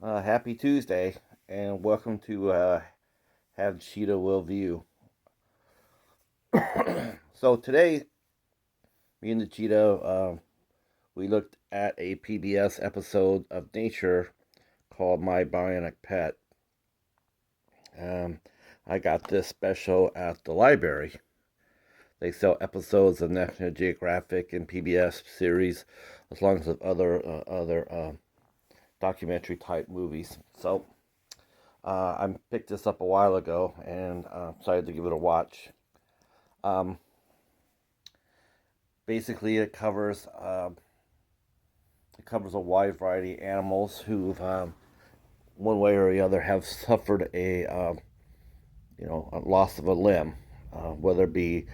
Happy Tuesday, and welcome to Have Cheetah Will View. So today, me and the Cheetah, we looked at a PBS episode of Nature called My Bionic Pet. Um, I got this special at the library. They sell episodes of National Geographic and PBS series, as long as other documentary type movies. So I picked this up a while ago and decided to give it a watch. Um, Basically, it covers a wide variety of animals who've one way or the other have suffered a loss of a limb, whether it be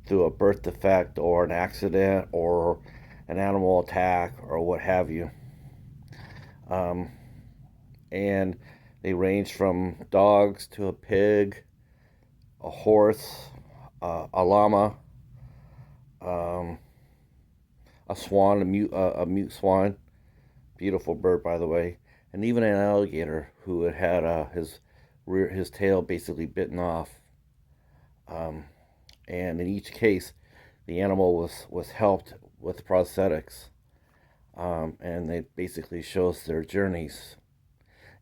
through a birth defect or an accident or an animal attack or what have you. Um, and they range from dogs to a pig, a horse, a llama, um, a swan, a mute swan, beautiful bird by the way, and even an alligator who had his tail basically bitten off. Um, and in each case, the animal was helped with prosthetics, and it basically shows their journeys,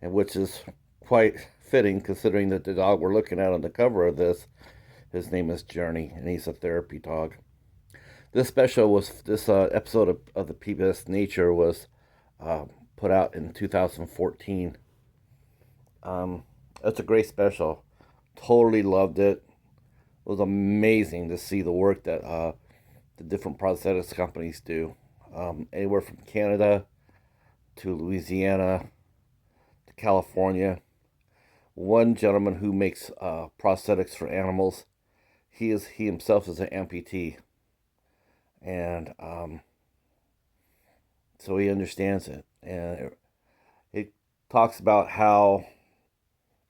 and which is quite fitting considering that the dog we're looking at on the cover of this, his name is Journey, and he's a therapy dog. This episode of the PBS Nature was uh, put out in 2014. Um, it's a great special. Totally loved it. It was amazing to see the work that the different prosthetics companies do. Anywhere from Canada to Louisiana to California. One gentleman who makes prosthetics for animals, he himself is an amputee, and so he understands it. And it talks about how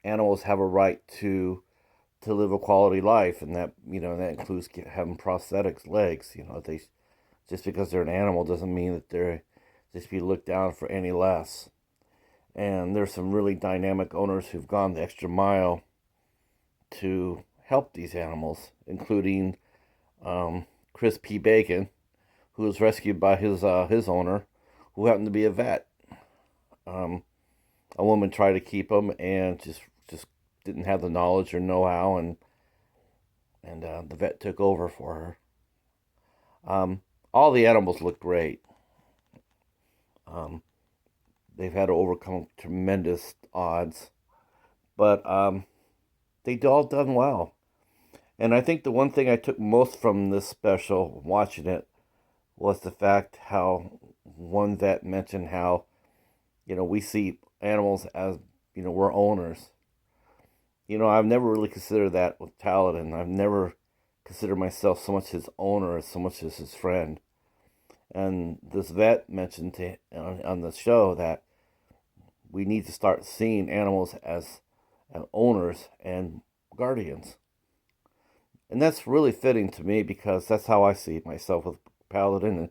animals have a right to live a quality life, and that includes having prosthetics legs. They just because they're an animal doesn't mean that they're just be looked down for any less. And there's some really dynamic owners who've gone the extra mile to help these animals, including Chris P. Bacon, who was rescued by his owner, who happened to be a vet. Um, a woman tried to keep him and just didn't have the knowledge or know-how, and the vet took over for her. All the animals look great. Um, they've had to overcome tremendous odds, but they all done well. And I think the one thing I took most from this special, watching it, was the fact how one vet mentioned how we see animals as we're owners. I've never really considered that with Paladin. I've never considered myself so much his owner as so much as his friend. And this vet mentioned on the show that we need to start seeing animals as owners and guardians. And that's really fitting to me because that's how I see myself with Paladin. And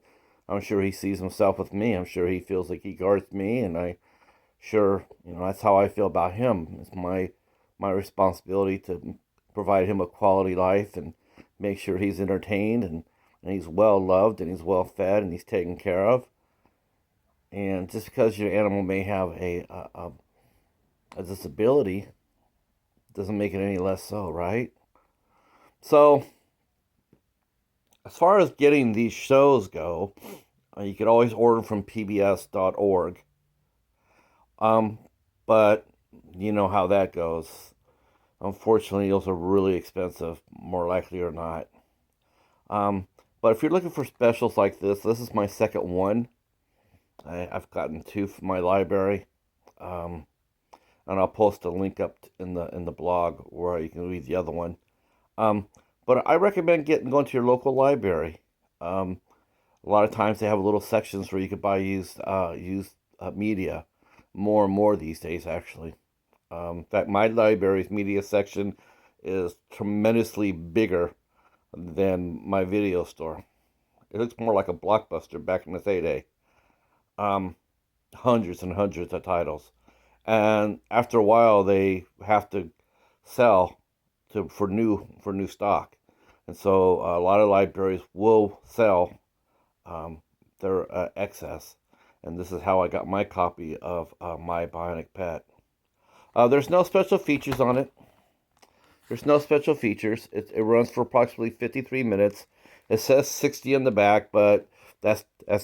I'm sure he sees himself with me. I'm sure he feels like he guards me, and that's how I feel about him. It's my responsibility to provide him a quality life and make sure he's entertained and he's well loved and he's well fed and he's taken care of. And just because your animal may have a disability doesn't make it any less so, right? So, as far as getting these shows go, you could always order from pbs.org. Um, but you know how that goes. Unfortunately, those are really expensive, more likely or not. Um, but if you're looking for specials like this is my second one. I've gotten two from my library, um, and I'll post a link up in the blog where you can read the other one. Um, but I recommend going to your local library. A lot of times they have little sections where you could buy used media, more and more these days actually. In fact, my library's media section is tremendously bigger than my video store. It looks more like a Blockbuster back in its heyday. Um, Hundreds and hundreds of titles. and after a while they have to sell for new stock, and so a lot of libraries will sell um, their excess, and this is how I got my copy of my Bionic Pet. There's no special features on it. There's no special features. It runs for approximately 53 minutes. It says 60 on the back, but that's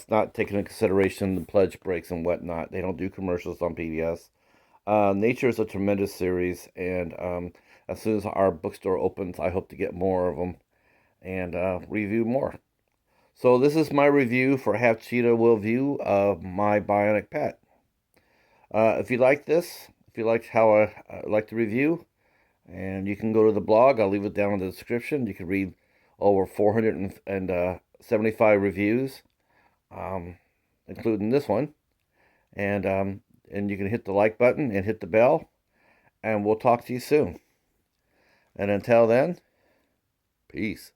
not taking into consideration the pledge breaks and whatnot. They don't do commercials on PBS. Nature is a tremendous series, and as soon as our bookstore opens, I hope to get more of them and review more. So this is my review for Half Cheetah Will View of my Bionic Pet. If you like this, if you liked how I like the review, and you can go to the blog, I'll leave it down in the description. You can read over 475 reviews, um, including this one. And you can hit the like button and hit the bell, and we'll talk to you soon. And until then, peace.